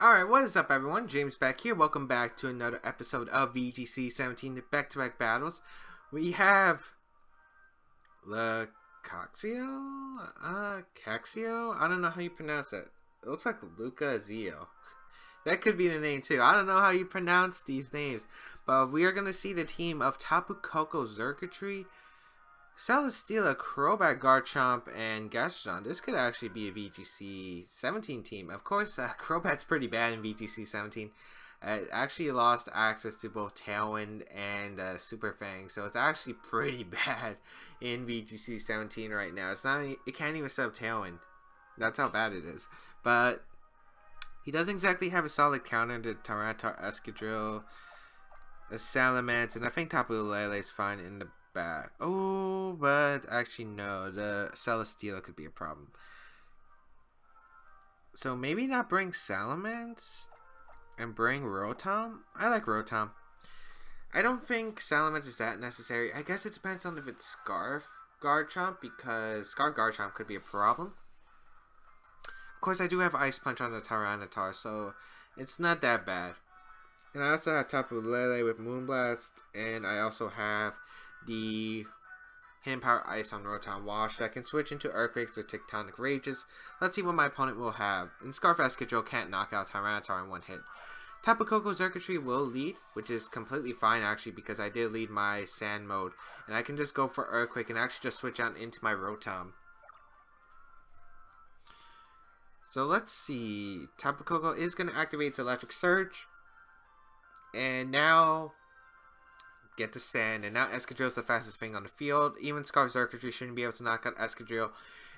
Alright, what is up everyone? James Baek here. Welcome back to another episode of VGC 17 back-to-back battles. We have Caxio? I don't know how you pronounce it. It looks like Luca Zio. That could be the name too. I don't know how you pronounce these names. But we are going to see the team of Tapu Koko Circuitry, Celesteela, Crobat, Garchomp, and Gastrodon. This could actually be a VGC 17 team. Of course, Crobat's pretty bad in VGC 17. It actually lost access to both Tailwind and Super Fang, so it's actually pretty bad in VGC 17 right now. It can't even set up Tailwind. That's how bad it is. But he doesn't exactly have a solid counter to Tyranitar, Excadrill, a Salamence, and I think Tapu Lele is fine in the back. Oh, but actually no, the Celesteela could be a problem. So maybe not bring Salamence and bring Rotom. I like Rotom. I don't think Salamence is that necessary. I guess it depends on if it's Scarf Garchomp, because Scarf Garchomp could be a problem. Of course, I do have Ice Punch on the Tyranitar, so it's not that bad. And I also have Tapu Lele with Moonblast, and I also have the Hidden Power Ice on Rotom-Wash that can switch into Earthquakes or Tectonic Rages. Let's see what my opponent will have. And Scarf Excadrill can't knock out Tyranitar in one hit. Tapu Koko Circuitry will lead, which is completely fine actually, because I did lead my Sand mode. And I can just go for Earthquake and actually just switch out into my Rotom. So let's see. Tapu Koko is going to activate the Electric Surge. And now get the Sand, and now Excadrill is the fastest thing on the field. Even Scarf Circuitry shouldn't be able to knock out Excadrill.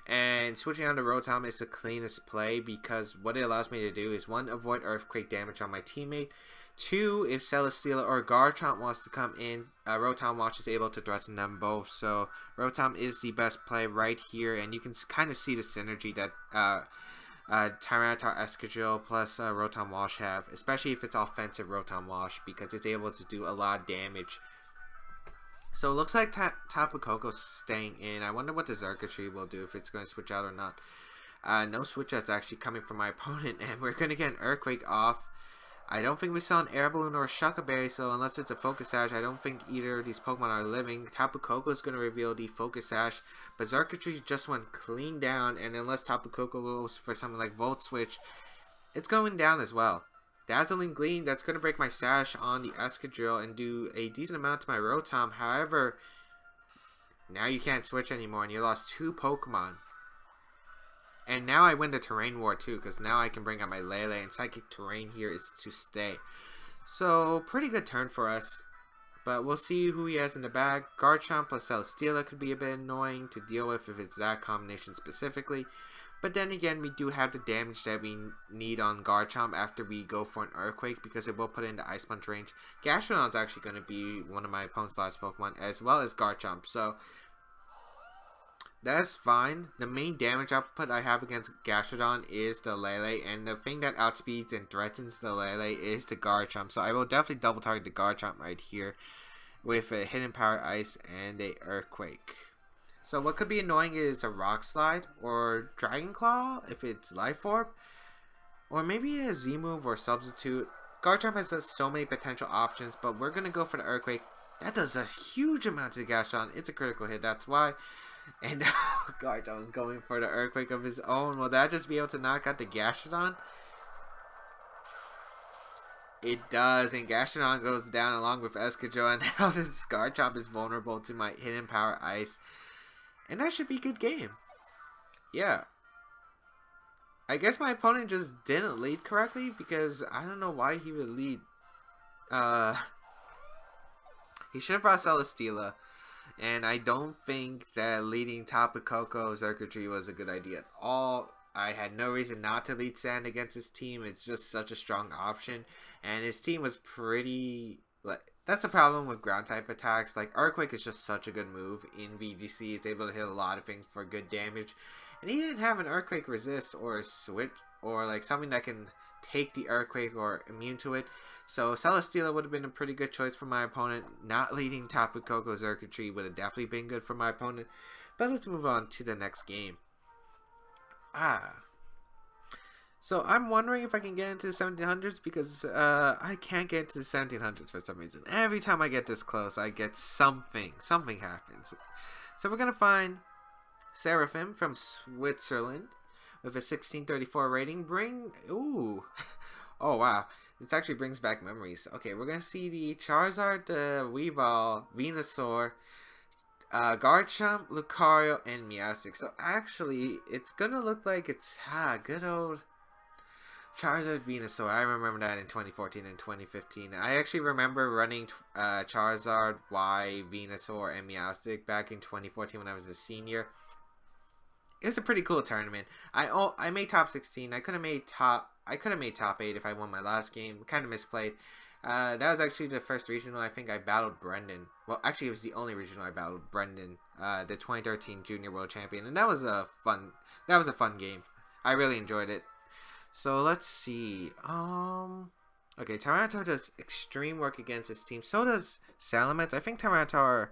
And switching on to Rotom is the cleanest play, because what it allows me to do is 1, avoid Earthquake damage on my teammate. 2, if Celesteela or Garchomp wants to come in, Rotom-Wash is able to threaten them both. So Rotom is the best play right here, and you can kind of see the synergy that Tyranitar, Excadrill plus Rotom-Wash have, especially if it's offensive Rotom-Wash, because it's able to do a lot of damage. So it looks like Tapu Koko's staying in. I wonder what the Circuitry will do, if it's going to switch out or not. No switch out's actually coming from my opponent, and we're going to get an Earthquake off. I don't think we saw an Air Balloon or a Shuca Berry, so unless it's a Focus Sash, I don't think either of these Pokemon are living. Tapu Koko is going to reveal the Focus Sash, but Circuitry just went clean down, and unless Tapu Koko goes for something like Volt Switch, it's going down as well. Dazzling Gleam, that's going to break my Sash on the Excadrill and do a decent amount to my Rotom. However, now you can't switch anymore, and you lost 2 Pokemon. And now I win the Terrain War too, because now I can bring out my Lele, and Psychic Terrain here is to stay. So, pretty good turn for us. But we'll see who he has in the bag. Garchomp plus Celesteela could be a bit annoying to deal with if it's that combination specifically. But then again, we do have the damage that we need on Garchomp after we go for an Earthquake, because it will put it into Ice Punch range. Gastrodon's actually going to be one of my opponent's last Pokemon, as well as Garchomp. So that's fine. The main damage output I have against Gastrodon is the Lele, and the thing that outspeeds and threatens the Lele is the Garchomp. So I will definitely double target the Garchomp right here with a Hidden Power Ice and a Earthquake. So what could be annoying is a Rock Slide or Dragon Claw if it's Life Orb, or maybe a Z-move or Substitute. Garchomp has so many potential options, but we're going to go for the Earthquake. That does a huge amount to the Gastrodon. It's a critical hit, that's why. And Garchomp is going for the Earthquake of his own. Will that just be able to knock out the Gastrodon? It does, and Gastrodon goes down along with Excadrill, and now this Garchomp is vulnerable to my Hidden Power Ice. And that should be a good game. Yeah. I guess my opponent just didn't lead correctly, because I don't know why he would lead. He should have brought Celesteela. And I don't think that leading Tapu Koko Circuitry was a good idea at all. I had no reason not to lead Sand against his team. It's just such a strong option. And his team was pretty... That's a problem with ground type attacks. Like, Earthquake is just such a good move in VGC. It's able to hit a lot of things for good damage. And he didn't have an Earthquake resist or a switch or like something that can take the Earthquake or immune to it. So Celesteela would have been a pretty good choice for my opponent. Not leading Tapu Koko Circuitry would have definitely been good for my opponent. But let's move on to the next game. So I'm wondering if I can get into the 1700s because I can't get into the 1700s for some reason. Every time I get this close, I get something. Something happens. So we're going to find Seraphim from Switzerland with a 1634 rating. Ooh. Oh, wow. This actually brings back memories. Okay, we're going to see the Charizard, the Weavile, Venusaur, Garchomp, Lucario, and Meowstic. So actually, it's going to look like it's good old Charizard Venusaur. I remember that in 2014 and 2015. I actually remember running Charizard, Y, Venusaur, and Meowstic back in 2014 when I was a senior. It was a pretty cool tournament. I made top 16. I could have made top 8 if I won my last game. Kind of misplayed. That was actually the first regional. I think I battled Brendan. Well, actually, it was the only regional I battled Brendan, the 2013 Junior World Champion, and that was a fun game. I really enjoyed it. So let's see. Okay, Tyranitar does extreme work against his team. So does Salamence. I think Tyranitar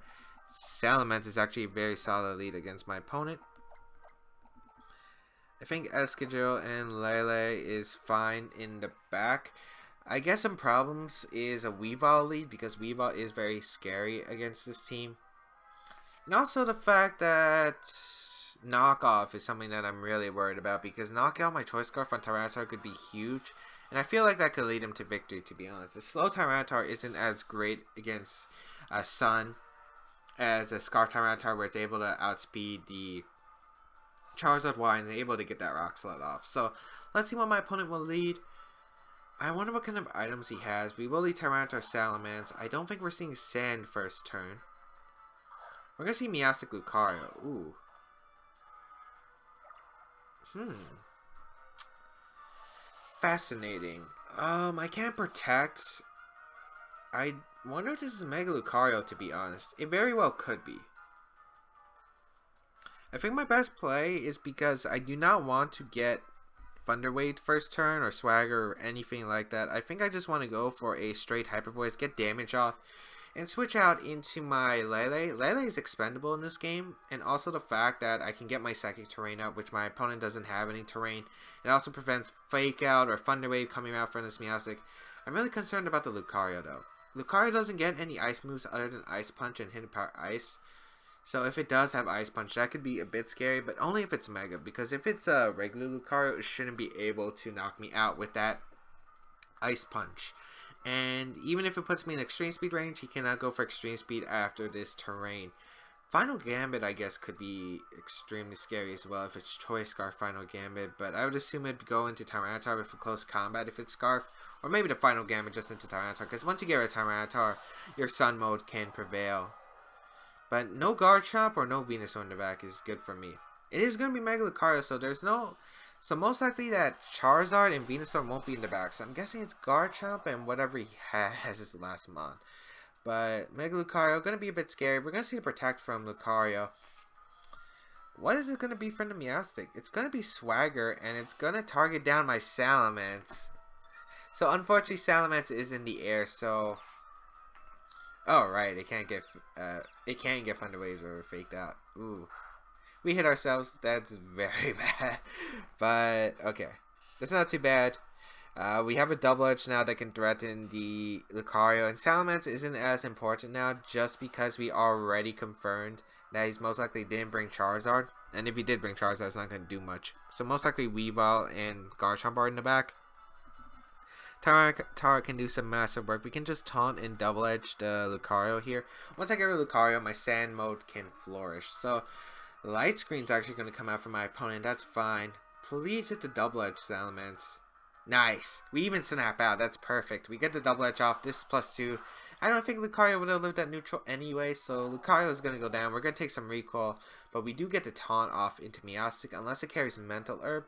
Salamence is actually a very solid lead against my opponent. I think Excadrill and Lele is fine in the back. I guess some problems is a Weavile lead because Weavile is very scary against this team. And also the fact that knockoff is something that I'm really worried about because knockout my Choice Scarf on Tyranitar could be huge. And I feel like that could lead him to victory, to be honest. The slow Tyranitar isn't as great against Sun as a Scarf Tyranitar where it's able to outspeed the Charizard Y and able to get that Rock Slide off. So let's see what my opponent will lead. I wonder what kind of items he has. We will lead Tyranitar Salamence. I don't think we're seeing Sand first turn. We're going to see Meowstic Lucario. Ooh. Fascinating. I can't protect. I wonder if this is Mega Lucario, to be honest. It very well could be. I think my best play is because I do not want to get Thunder Wave first turn or Swagger or anything like that. I think I just want to go for a straight Hyper Voice, get damage off, and switch out into my Lele. Lele is expendable in this game, and also the fact that I can get my Psychic Terrain out, which my opponent doesn't have any terrain. It also prevents Fake Out or Thunder Wave coming out from this Meowstic. I'm really concerned about the Lucario though. Lucario doesn't get any ice moves other than Ice Punch and Hidden Power Ice. So if it does have Ice Punch, that could be a bit scary, but only if it's Mega. Because if it's a regular Lucario, it shouldn't be able to knock me out with that Ice Punch. And even if it puts me in extreme speed range, he cannot go for extreme speed after this terrain. Final Gambit, I guess, could be extremely scary as well if it's Choice Scarf Final Gambit. But I would assume it'd go into Tyranitar with a close combat if it's Scarf. Or maybe the Final Gambit just into Tyranitar. Because once you get rid of Tyranitar, your Sun mode can prevail. But no Garchomp or no Venusaur in the back is good for me. It is going to be Mega Lucario, so there's no... So most likely that Charizard and Venusaur won't be in the back. So I'm guessing it's Garchomp and whatever he has his last mon. But Mega Lucario, going to be a bit scary. We're going to see a Protect from Lucario. What is it going to be from the Meowstic? It's going to be Swagger, and it's going to target down my Salamence. So unfortunately Salamence is in the air, so... Oh right, it can't get Thunder Waves or Faked Out. Ooh. We hit ourselves. That's very bad. But, okay. That's not too bad. We have a Double Edge now that can threaten the Lucario. And Salamence isn't as important now just because we already confirmed that he's most likely didn't bring Charizard. And if he did bring Charizard, it's not going to do much. So most likely Weavile and Garchomp are in the back. Tara can do some massive work. We can just taunt and double edge the Lucario here. Once I get rid of Lucario, my Sand mode can flourish. So Light Screen's actually going to come out for my opponent. That's fine. Please hit the double edge, Salamence. Nice. We even snap out. That's perfect. We get the double edge off. This is +2. I don't think Lucario would have lived at neutral anyway, so Lucario is going to go down. We're going to take some recoil, but we do get the taunt off into Meowstic unless it carries Mental Herb.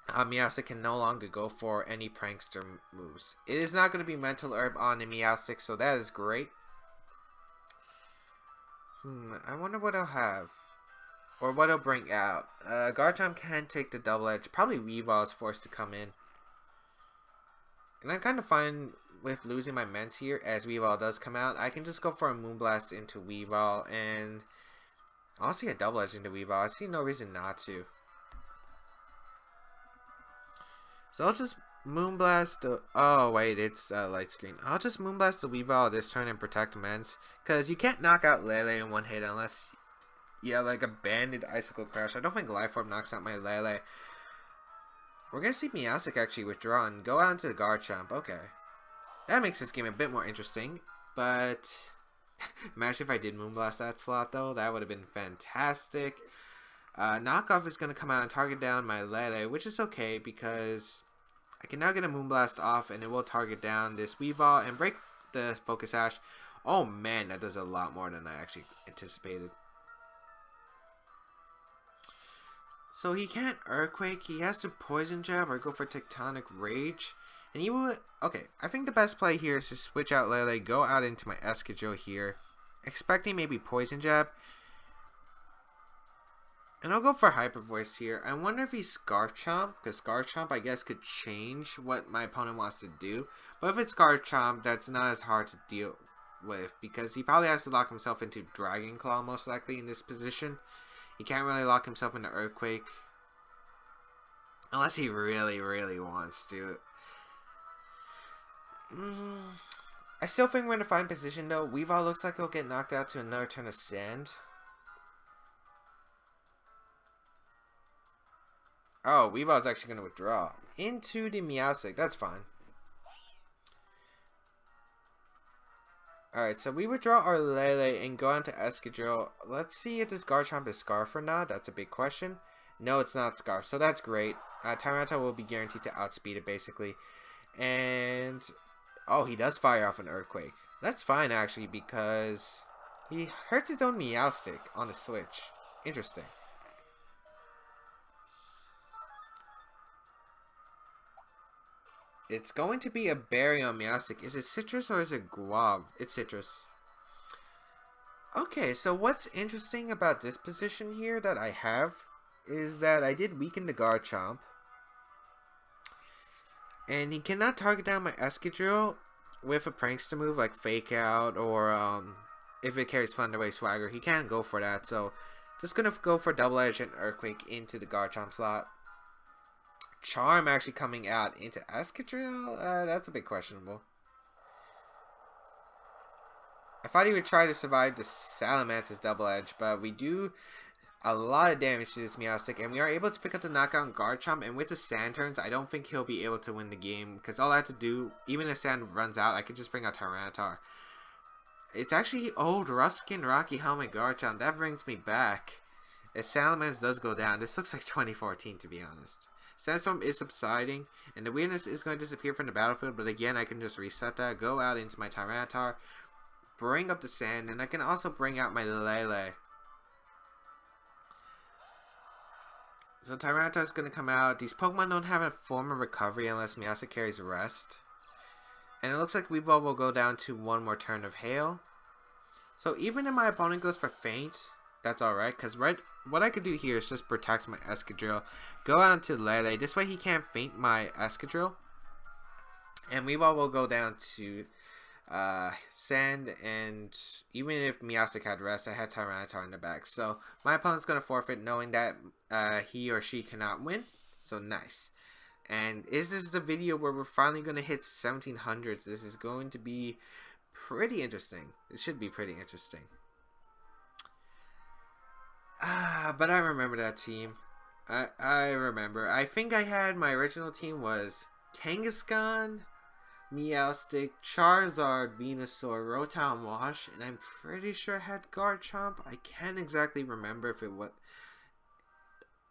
Meowstic can no longer go for any prankster moves. It is not going to be Mental Herb on the Meowstic, so that is great. I wonder what I'll have. Or what I'll bring out. Garchomp can take the double edge. Probably Weavile is forced to come in. And I'm kind of fine with losing my Ments here as Weavile does come out. I can just go for a Moonblast into Weavile and I'll see a double edge into Weavile. I see no reason not to. So I'll just Moonblast the... Oh, wait, it's light screen. I'll just Moonblast the Weavile this turn and protect Mens. Because you can't knock out Lele in one hit unless you have like a banded Icicle Crash. I don't think Life Orb knocks out my Lele. We're going to see Meowstic actually withdraw and go out into the Garchomp. Okay. That makes this game a bit more interesting. But imagine if I did Moonblast that slot though. That would have been fantastic. Knockoff is going to come out and target down my Lele, which is okay because I can now get a Moonblast off and it will target down this Weavile and break the Focus Sash. Oh man, that does a lot more than I actually anticipated. So he can't Earthquake, he has to Poison Jab or go for Tectonic Rage. And he will... Okay, I think the best play here is to switch out Lele, go out into my Excadrill here, expecting maybe Poison Jab. And I'll go for Hyper Voice here. I wonder if he's Scarf Chomp, because Scarf Chomp I guess could change what my opponent wants to do. But if it's Scarf Chomp, that's not as hard to deal with, because he probably has to lock himself into Dragon Claw most likely in this position. He can't really lock himself into Earthquake, unless he really, really wants to. I still think we're in a fine position though. Weavile looks like he'll get knocked out to another turn of Sand. Oh, Weavile's actually going to withdraw into the Meowstic. That's fine. Alright, so we withdraw our Lele and go on to Excadrill. Let's see if this Garchomp is Scarf or not. That's a big question. No, it's not Scarf, so that's great. Tyranitar will be guaranteed to outspeed it, basically. And... oh, he does fire off an Earthquake. That's fine, actually, because he hurts his own Meowstic on the switch. Interesting. It's going to be a berry on Meowstic. Is it citrus or is it guava? It's citrus. Okay, so what's interesting about this position here that I have is that I did weaken the Garchomp. And he cannot target down my Excadrill with a Prankster move like Fake Out or if it carries Thunderbolt Swagger. He can't go for that, so just going to go for Double Edge and Earthquake into the Garchomp slot. Charm actually coming out into Excadrill? That's a bit questionable. I thought he would try to survive the Salamance's Double Edge, but we do a lot of damage to this Meowstic, and we are able to pick up the knockout on Garchomp, and with the Sand turns, I don't think he'll be able to win the game, because all I have to do, even if Sand runs out, I can just bring out Tyranitar. It's actually old Rough-Skin Rocky Helmet Garchomp. That brings me back. If Salamence does go down, this looks like 2014 to be honest. Sandstorm is subsiding, and the weirdness is going to disappear from the battlefield, but again, I can just reset that, go out into my Tyranitar, bring up the Sand, and I can also bring out my Lele. So Tyranitar is going to come out. These Pokemon don't have a form of recovery unless Meowstic carries Rest. And it looks like Weavile will go down to one more turn of Hail. So even if my opponent goes for Faint, that's alright, because what I could do here is just protect my Excadrill. Go out to Lele. This way he can't Faint my Excadrill. And Weavile will go down to Sand, and even if Meowstic had Rest, I had Tyranitar in the back. So my opponent's going to forfeit knowing that he or she cannot win. So nice. And is this the video where we're finally going to hit 1700s? This is going to be pretty interesting. It should be pretty interesting. But I remember that team. I remember. I think I had my original team was Kangaskhan, Meowstic, Charizard, Venusaur, Rotom-Wash, and I'm pretty sure I had Garchomp. I can't exactly remember if it was...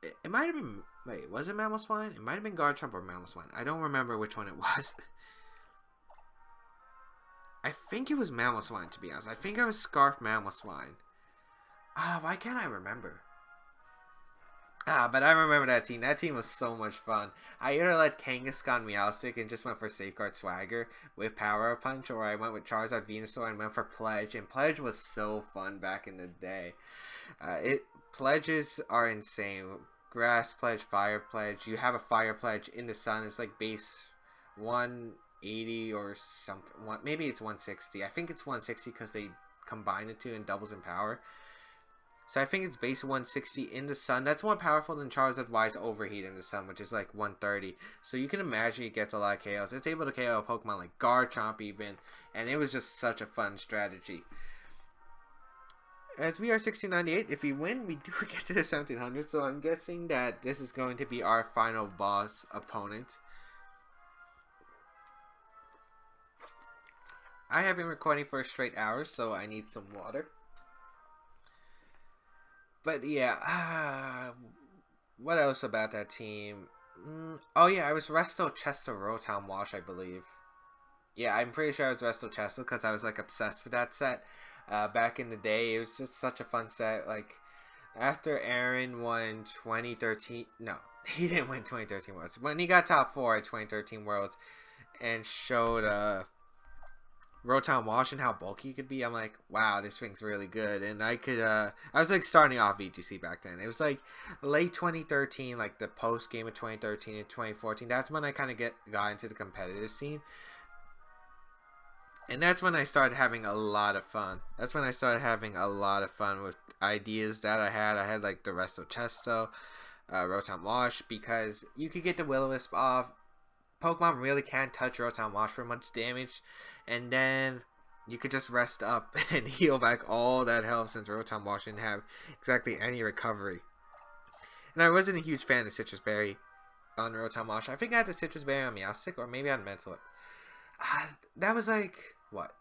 It might have been... Wait, was it Mamoswine? It might have been Garchomp or Mamoswine. I don't remember which one it was. I think it was Mamoswine, to be honest. I think I was Scarf Mamoswine. Why can't I remember? But I remember that team. That team was so much fun. I either let Kangaskhan Meowstic and just went for Safeguard Swagger with Power Punch, or I went with Charizard Venusaur and went for Pledge. And Pledge was so fun back in the day. Pledges are insane. Grass Pledge, Fire Pledge. You have a Fire Pledge in the sun. It's like base 180 or something. Maybe it's 160. I think it's 160 because they combine the two and doubles in power. So I think it's base 160 in the sun. That's more powerful than Charizard Wise Overheat in the sun, which is like 130. So you can imagine it gets a lot of KOs. It's able to KO a Pokemon like Garchomp even. And it was just such a fun strategy. As we are 1698, if we win, we do get to the 1700. So I'm guessing that this is going to be our final boss opponent. I have been recording for a straight hour, so I need some water. But yeah, what else about that team? Oh yeah, I was Resto Chesto Rotom-Wash, I believe. Yeah, I'm pretty sure I was Resto Chesto because I was like obsessed with that set. Back in the day, it was just such a fun set. Like, after Aaron won 2013, no, he didn't win 2013 Worlds. When he got top 4 at 2013 Worlds and showed Rotom-Wash and how bulky he could be, I'm like, wow, this thing's really good. And I was like starting off VGC back then. It was like late 2013, like the post game of 2013 and 2014. That's when I kind of got into the competitive scene. And that's when I started having a lot of fun. That's when I started having a lot of fun with ideas that I had. I had like the Resto Chesto, Rotom-Wash, because you could get the Will-O-Wisp off. Pokemon really can't touch Rotom-Wash for much damage. And then you could just rest up and heal back all that health since Rotom-Wash didn't have exactly any recovery. And I wasn't a huge fan of Citrus Berry on Rotom-Wash. I think I had the Citrus Berry on Meowstic, or maybe on Mental. That was like, what?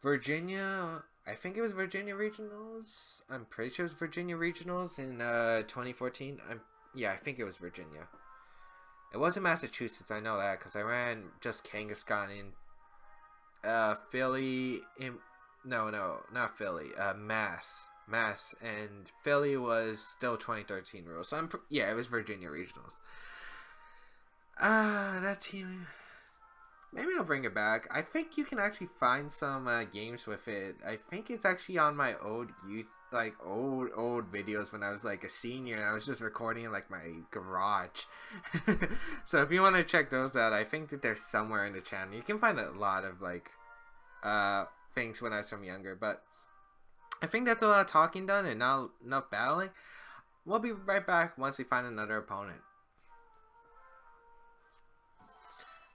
Virginia, I think it was Virginia Regionals. I'm pretty sure it was Virginia Regionals in 2014. Yeah, I think it was Virginia. It wasn't Massachusetts, I know that, because I ran just Kangaskhan in Philly, no, not Philly, Mass, and Philly was still 2013 rules, so yeah, it was Virginia Regionals. That team, maybe I'll bring it back. I think you can actually find some games with it. I think it's actually on my old old videos when I was like a senior and I was just recording in like my garage. So if you want to check those out, I think that they're somewhere in the channel. You can find a lot of like things when I was from younger, but I think that's a lot of talking done and not enough battling. We'll be right back once we find another opponent.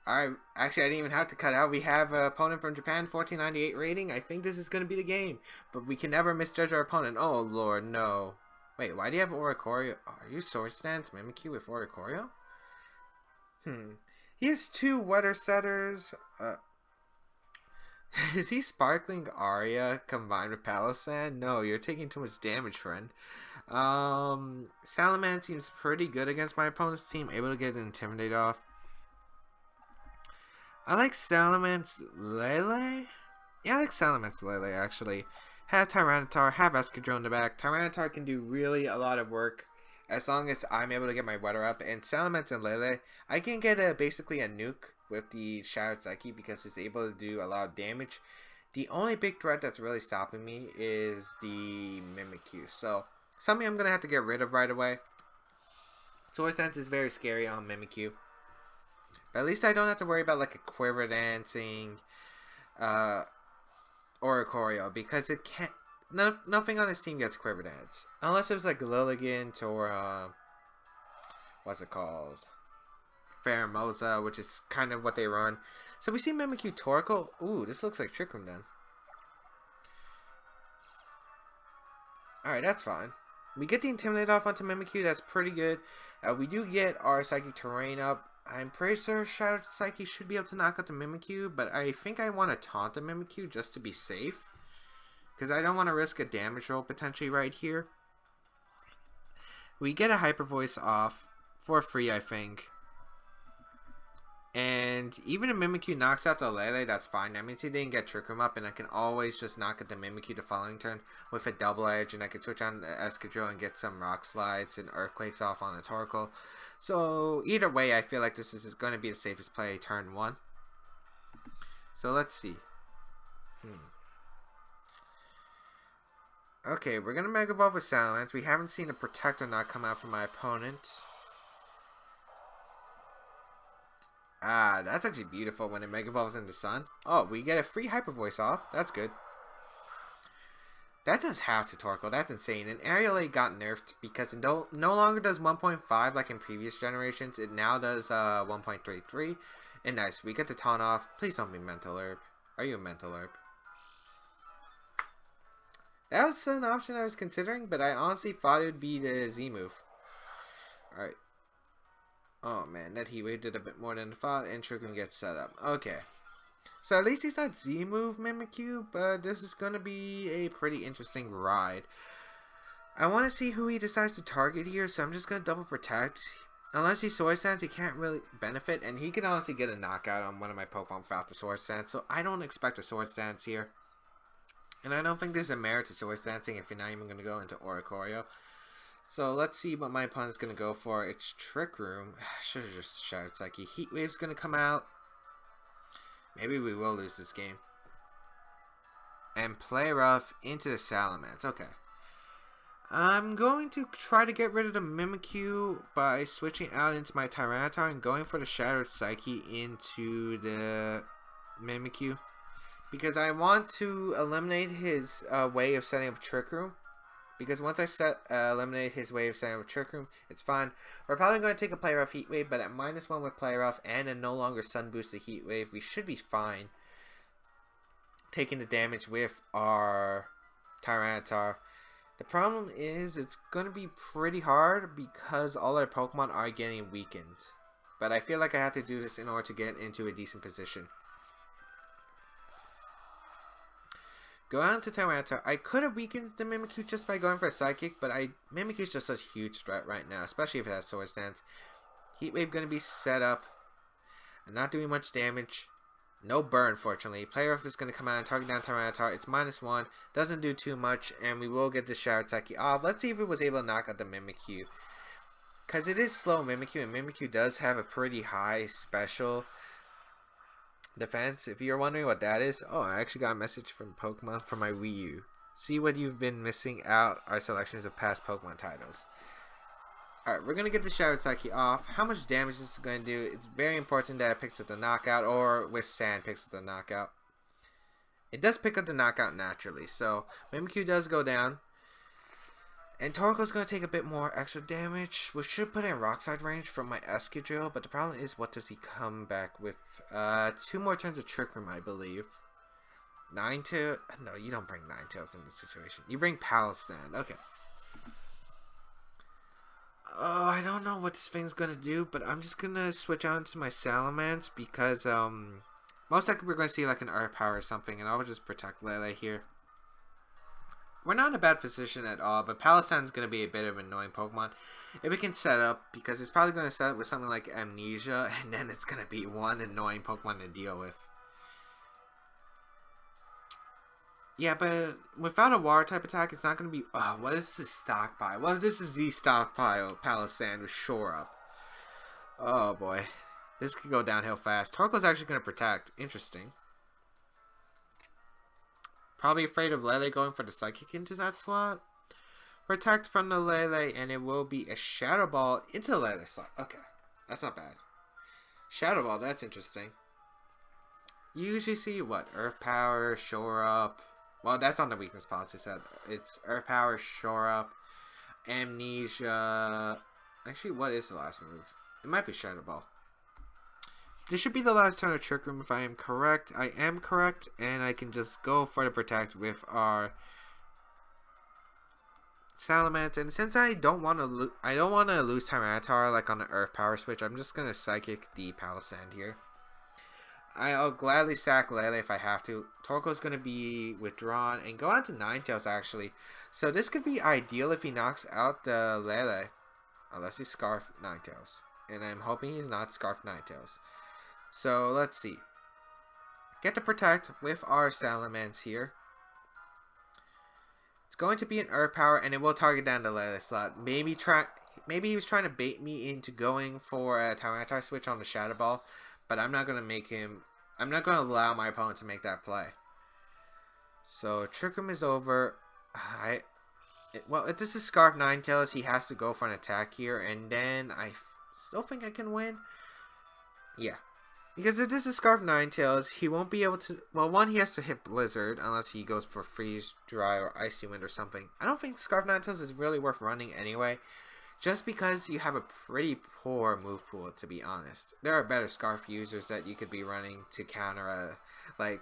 Alright, actually I didn't even have to cut out. We have an opponent from Japan, 1498 rating. I think this is going to be the game. But we can never misjudge our opponent. Oh lord, no. Wait, why do you have Oricorio? Oh, are you Sword Stance Mimikyu with Oricorio? He has 2 Weather Setters. Is he Sparkling Aria combined with Palossand? No, you're taking too much damage, friend. Salamence seems pretty good against my opponent's team. Able to get Intimidate off. I like Salamence-Lele. Yeah, I like Salamence-Lele actually. Have Tyranitar, have Excadrill in the back. Tyranitar can do really a lot of work as long as I'm able to get my weather up. And Salamence and Lele, I can get basically a nuke with the Shattered Psyche because it's able to do a lot of damage. The only big threat that's really stopping me is the Mimikyu. So, something I'm going to have to get rid of right away. Sword Stance is very scary on Mimikyu. But at least I don't have to worry about like a Quiver Dancing Oricorio because it can't. Nothing on this team gets Quiver Dance unless it was like Lilligant or what's it called? Pheromosa, which is kind of what they run. So we see Mimikyu Torkoal. Ooh, this looks like Trick Room then. Alright, that's fine. We get the Intimidate off onto Mimikyu. That's pretty good. We do get our Psychic Terrain up. I'm pretty sure Shattered Psyche should be able to knock out the Mimikyu, but I think I want to taunt the Mimikyu just to be safe. Because I don't want to risk a damage roll potentially right here. We get a Hyper Voice off for free, I think. And even if Mimikyu knocks out the Lele, that's fine. That means he didn't get Trick Room up, and I can always just knock at the Mimikyu the following turn with a Double Edge, and I can switch on the Excadrill and get some Rock Slides and Earthquakes off on the Torkoal. So either way, I feel like this is going to be the safest play turn 1. So let's see. Okay, we're going to Mega Evolve with Salamence. We haven't seen a Protector not come out from my opponent. Ah, that's actually beautiful when it Mega Evolves into Sun. Oh, we get a free Hyper Voice off. That's good. That does half to Torkoal. That's insane. And Aerial Aid got nerfed because it no longer does 1.5 like in previous generations. It now does 1.33. And nice, we get the Taunt off. Please don't be Mental Herb. Are you a Mental Herb? That was an option I was considering, but I honestly thought it would be the Z move. Alright. Oh man, that Heat Wave did a bit more than I thought, and Trickroom gets set up. Okay. So at least he's not Z move Mimikyu, but this is going to be a pretty interesting ride. I want to see who he decides to target here, so I'm just going to double protect. Unless he Swords Dance, he can't really benefit, and he can honestly get a knockout on one of my Pokemon without the Swords Dance, so I don't expect a Swords Dance here. And I don't think there's a merit to Swords Dancing if you're not even going to go into Oricorio. So let's see what my opponent's going to go for. It's Trick Room. Should have just shouted Psyche. Heat Wave's going to come out. Maybe we will lose this game. And play rough into the Salamence. Okay. I'm going to try to get rid of the Mimikyu by switching out into my Tyranitar and going for the Shattered Psyche into the Mimikyu. Because I want to eliminate his way of setting up Trick Room. Because once I eliminate his way of setting up Trick Room, it's fine. We're probably going to take a Play Rough Heat Wave, but at -1 with Play Rough and a no longer Sun Boosted Heat Wave, we should be fine. Taking the damage with our Tyranitar. The problem is it's going to be pretty hard because all our Pokemon are getting weakened. But I feel like I have to do this in order to get into a decent position. Go out to Tyranitar. I could have weakened the Mimikyu just by going for a Psychic, but Mimikyu's just such a huge threat right now, especially if it has Swords Dance. Heat Wave going to be set up. I'm not doing much damage. No burn, fortunately. Play Rough is going to come out and target down Tyranitar. It's -1. Doesn't do too much, and we will get the Shattered Psyche off. Let's see if it was able to knock out the Mimikyu. Because it is slow Mimikyu, and Mimikyu does have a pretty high special defense. If you're wondering what that is, oh, I actually got a message from Pokemon from my Wii U. See what you've been missing out are selections of past Pokemon titles. Alright, we're going to get the Shattered Psyche off. How much damage this is going to do, it's very important that it picks up the knockout, or with Sand picks up the knockout. It does pick up the knockout naturally, so Mimikyu does go down. And Torkoal's going to take a bit more extra damage, which should put in Rock Slide range from my Excadrill, but the problem is, what does he come back with? 2 more turns of Trick Room, I believe. Ninetales? No, you don't bring Ninetales in this situation. You bring Palisand. Okay. Oh, I don't know what this thing's going to do, but I'm just going to switch out into my Salamence because, most likely we're going to see like an Earth Power or something, and I'll just protect Lele here. We're not in a bad position at all, but Palisand's going to be a bit of an annoying Pokemon if it can set up, because it's probably going to set up with something like Amnesia, and then it's going to be one annoying Pokemon to deal with. Yeah, but without a water type attack, it's not going to be... Oh, what is this stockpile? What if this is the stockpile Palisand with Shore Up? Oh boy. This could go downhill fast. Torkoal's actually going to protect. Interesting. Probably afraid of Lele going for the Psychic into that slot. Protect from the Lele, and it will be a Shadow Ball into the Lele slot. Okay, that's not bad. Shadow Ball, that's interesting. You usually see, what, Earth Power, Shore Up. Well, that's on the weakness policy set. It's Earth Power, Shore Up, Amnesia. Actually, what is the last move? It might be Shadow Ball. This should be the last turn of Trick Room if I am correct. I am correct, and I can just go for the Protect with our Salamence. And since I don't want to lose Tyranitar like on the Earth Power switch, I'm just gonna Psychic the Palisand here. I'll gladly sack Lele if I have to. Torkoal's gonna be withdrawn and go on to Ninetales actually. So this could be ideal if he knocks out the Lele, unless he Scarf Ninetales, and I'm hoping he's not Scarf Ninetales. So, let's see. Get to Protect with our Salamence here. It's going to be an Earth Power, and it will target down the Lele slot. Maybe he was trying to bait me into going for a Tyranitar switch on the Shadow Ball, but I'm not going to make him... I'm not going to allow my opponent to make that play. So, Trick Room is over. Well, if this is Scarf Ninetales, he has to go for an attack here, and then I still think I can win. Yeah. Because if this is Scarf Ninetales, he won't be able to... Well, one, he has to hit Blizzard unless he goes for Freeze, Dry, or Icy Wind or something. I don't think Scarf Ninetales is really worth running anyway. Just because you have a pretty poor move pool, to be honest. There are better Scarf users that you could be running to counter a... Like,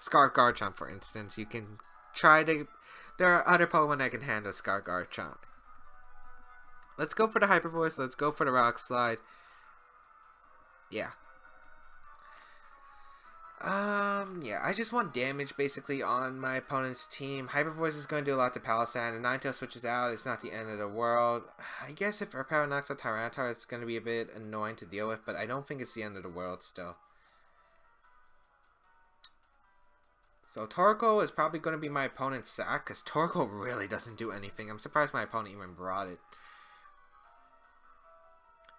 Scarf Garchomp, for instance. You can try to... There are other Pokemon that can handle Scarf Garchomp. Let's go for the Hyper Voice. Let's go for the Rock Slide. Yeah. Yeah, I just want damage basically on my opponent's team. Hyper Voice is going to do a lot to Palossand, and Ninetales switches out. It's not the end of the world. I guess if Air Power knocks out Tyranitar, it's going to be a bit annoying to deal with, but I don't think it's the end of the world still. So Torkoal is probably going to be my opponent's sack, because Torkoal really doesn't do anything. I'm surprised my opponent even brought it.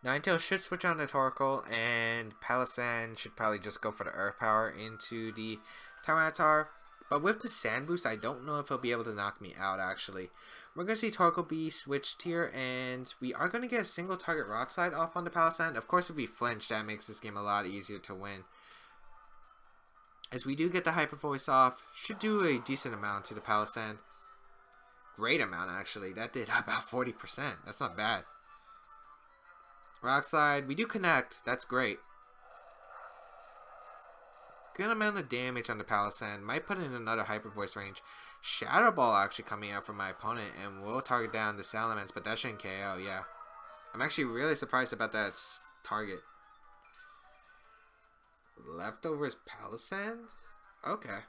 Ninetales should switch on to Torkoal, and Palossand should probably just go for the Earth Power into the Tyranitar. But with the Sand Boost, I don't know if he'll be able to knock me out, actually. We're going to see Torkoal be switched here, and we are going to get a single target Rock Slide off on the Palossand. Of course, if we flinch, that makes this game a lot easier to win. As we do get the Hyper Voice off, should do a decent amount to the Palossand. Great amount, actually. That did about 40%. That's not bad. Rock Slide, we do connect. That's great. Good amount of damage on the Palossand. Might put in another Hyper Voice range. Shadow Ball actually coming out from my opponent, and will target down the Salamence, but that shouldn't KO, yeah. I'm actually really surprised about that target. Leftovers Palossand? Okay.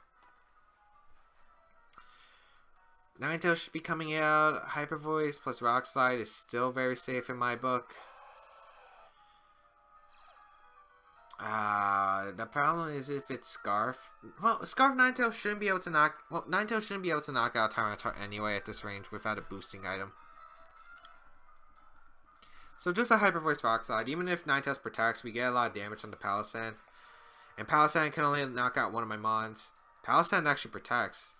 Ninetales should be coming out. Hyper Voice plus Rock Slide is still very safe in my book. The problem is if it's Scarf. Well, Scarf Ninetales shouldn't be able to knock. Well, Ninetales shouldn't be able to knock out Tyranitar anyway at this range without a boosting item. So just a Hyper Voice Rock Slide. Even if Ninetales protects, we get a lot of damage on the Palossand. And Palossand can only knock out one of my Mons. Palossand actually protects.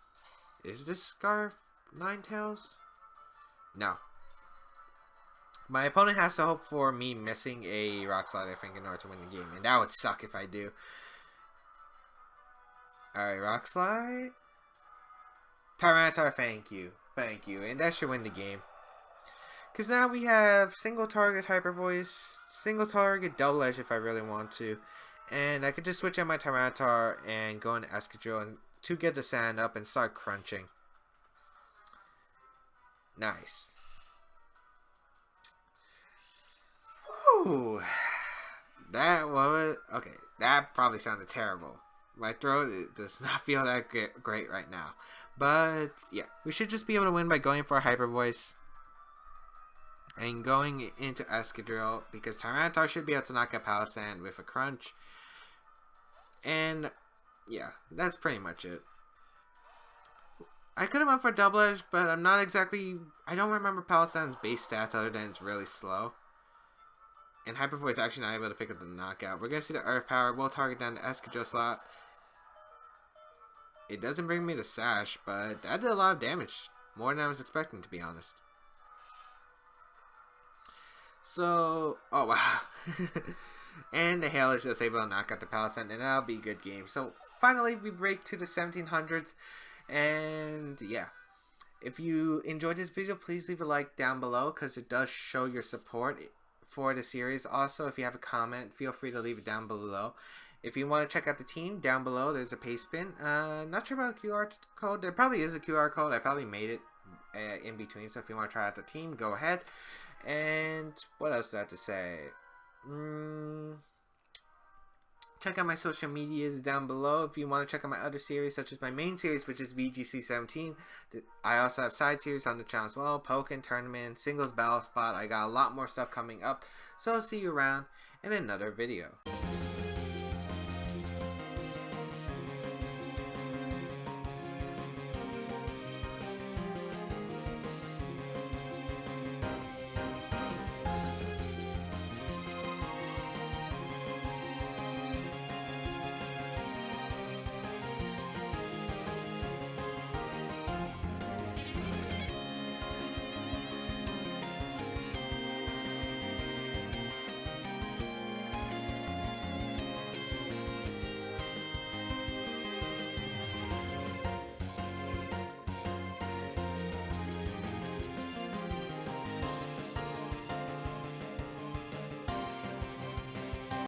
Is this Scarf Ninetales? No. My opponent has to hope for me missing a Rock Slide, I think, in order to win the game. And that would suck if I do. Alright, Rock Slide. Tyranitar, thank you. Thank you. And that should win the game. Because now we have single target Hyper Voice, single target Double Edge if I really want to. And I could just switch out my Tyranitar and go into Excadrill to get the sand up and start crunching. Nice. Woo! That was... Okay, that probably sounded terrible. My throat does not feel that great right now. But, yeah. We should just be able to win by going for a Hyper Voice. And going into Excadrill. Because Tyranitar should be able to knock out Palossand with a Crunch. And, yeah. That's pretty much it. I could have went for Double Edge, but I'm not exactly... I don't remember Palossand's base stats other than it's really slow. And Hyper Voice actually not able to pick up the knockout. We're going to see the Earth Power. We'll target down the Excadrill slot. It doesn't bring me the Sash, but that did a lot of damage. More than I was expecting, to be honest. So, oh wow. And the Hail is just able to knock out the Palossand, and that'll be a good game. So, finally, we break to the 1700s. And, yeah. If you enjoyed this video, please leave a like down below, because it does show your support for the series. Also, if you have a comment, feel free to leave it down below. If you want to check out the team, down below there's a paste bin. Not sure about a QR code. There probably is a QR code. I probably made it in between. So if you want to try out the team, go ahead. And what else do I have to say? Check out my social medias down below if you want to check out my other series, such as my main series, which is VGC17. I also have side series on the channel as well, Pokken, Tournament, Singles, Battle Spot. I got a lot more stuff coming up, so I'll see you around in another video.